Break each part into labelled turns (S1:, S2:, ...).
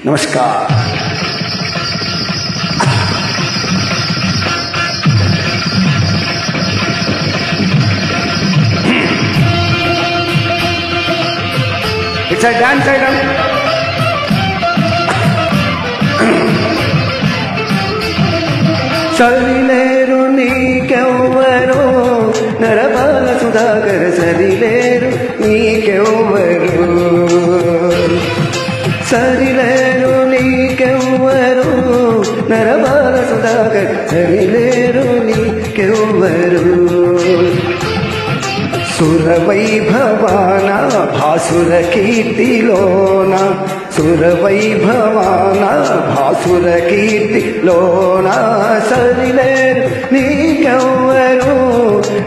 S1: नमस्कार। It's a dance item. Sarileru Neekevvaru నరబాల Sudhakar Sarileru Neekevvaru Sarileru Neekevvaru నరబాల Sudhakar Sarileru Neekevvaru సురవైభవాన భాసుర కీర్తిలోన సురవైభవాన భాసుర కీర్తిలోన Sarileru Neekevvaru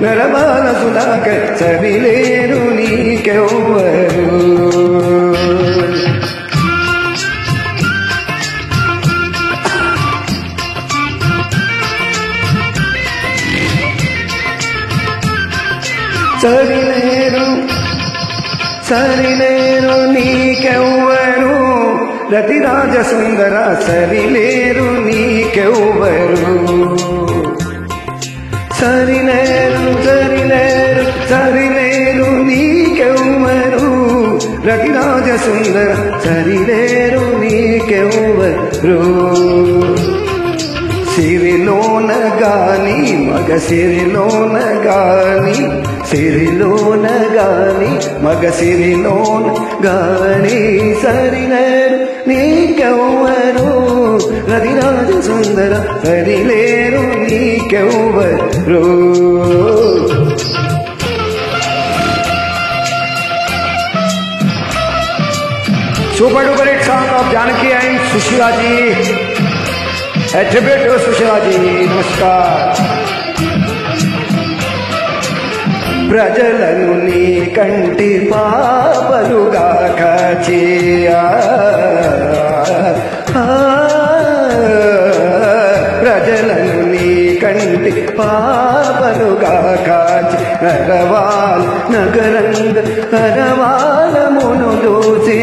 S1: నరబాల Sudhakar Sarileru Neekevvaru Sarileru Sarileru Neekevvaru రతిరాజ సుందర సరిలేరు నీకెవ్వరు సరిలేరు సరిలేరు సరిలేరు నీకెవ్వరు రతిరాజ సుందర సరిలేరు నీకెవ్వరు సిరిలోన గాని మగ సిరిలోన గాని సిరిలోన గాని మగ సిరిలోన గాని సరిలేరు నీకెవ్వరు రతిరాజ సుందర Sarileru Neekevvaru Super duper hit song of Janaki and Sushila ji. A tribute to Sushila ji. Namaskar. ప్రజలను నీ కంటి పాపలుగా కాచియా ప్రజలను నీ కంటి పాపలుగా కాచి నగవాల నగరంగ కరవాలమును దూసి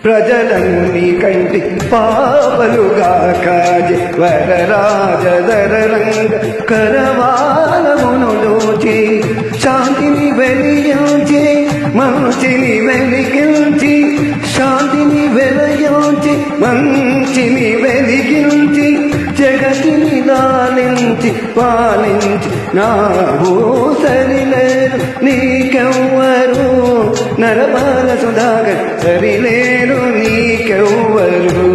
S1: ప్రజలను నీ కంటి పాపలుగా కాజి వరరాజదరంగ కరవాలమును దోచి శాంతిని వెలియించి మంచిని వెలిగించి శాంతిని వెలియించి మంచిని వెలిగించి జగతిని లాలించి పాలించి నా సరిలేరు నీకెవ్వరు నరబాల సుధాకర్ సరిలేరు నీకెవ్వరు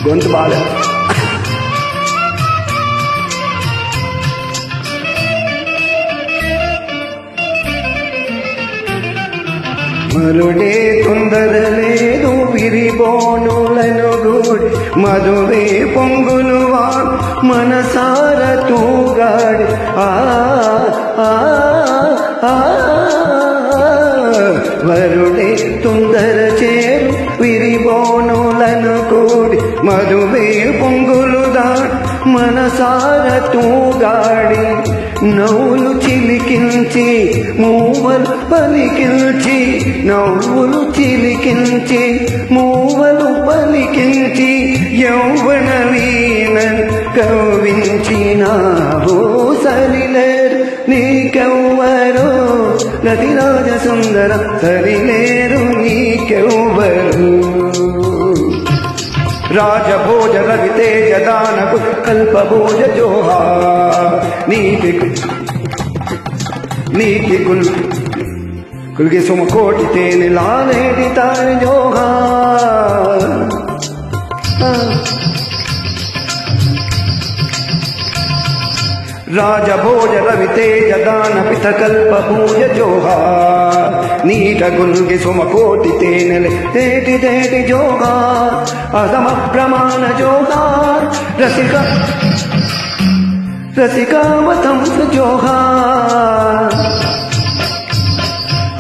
S1: గొంతు బాగా మరుడే తొందర లేదు విరిబోనులను గూడి మధువే పొంగులు వాడు మనసార తూగాడు వరుడే తొందర చేరు విరిబోనులను కూడి మధువే పొంగులు దాడు మనసార తూగాడి నవ్వులు చిలికించి మూవలు పలికించి నవ్వులు చిలికించి మూవలు పలికించి యౌవన వీణను కవ్వించినావు సరిలేరు నీకెవ్వరు రతిరాజ సుందర సరిలేరు నీకెవ్వరు రాజభోజ రవితేజ దానకు కల్పభోజ జోహా నీకి కుల్కి సుమకోటి తేనె లాలేటి తారి జోహా రాజభోజ రవితేజ దాన పిత కల్పభూజ జోహా నీట గుల్గి సుమకోటి తేనెలే తేటి తేటి జోహా అసమ ప్రమాణ జోహా రసిక రసికావతంస జోహా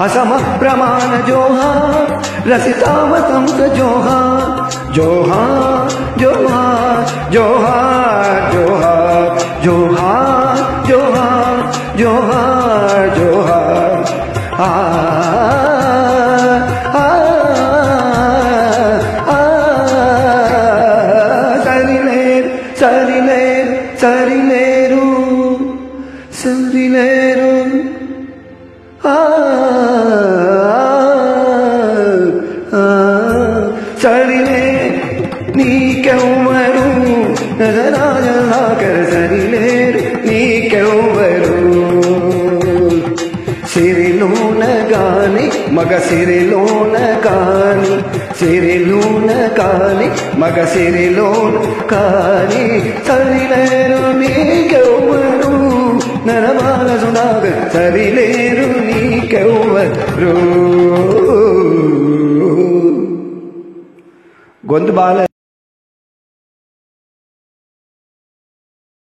S1: असम प्रमाण जोहा रसितावतंस जोहा जोहा जोहा जोहा जोहा जोहा జోహార్ జోహార్ జోహార్ ఆ సరిలేరు సరిలేరు సరిలేరు సరిలేరు సరిలే నీకెవ్వరు నజరాజలాకర సరిలేరు నీకెవ్వరు సిరిలోన గాని మగ సిరిలోన కాని సిరిలోన కాని మగ సిరిలోన కాని సరిలేరు నీకెవ్వరు నరమాల సునాగ సరిలేరు నీకెవ్వరు గొంతు బాల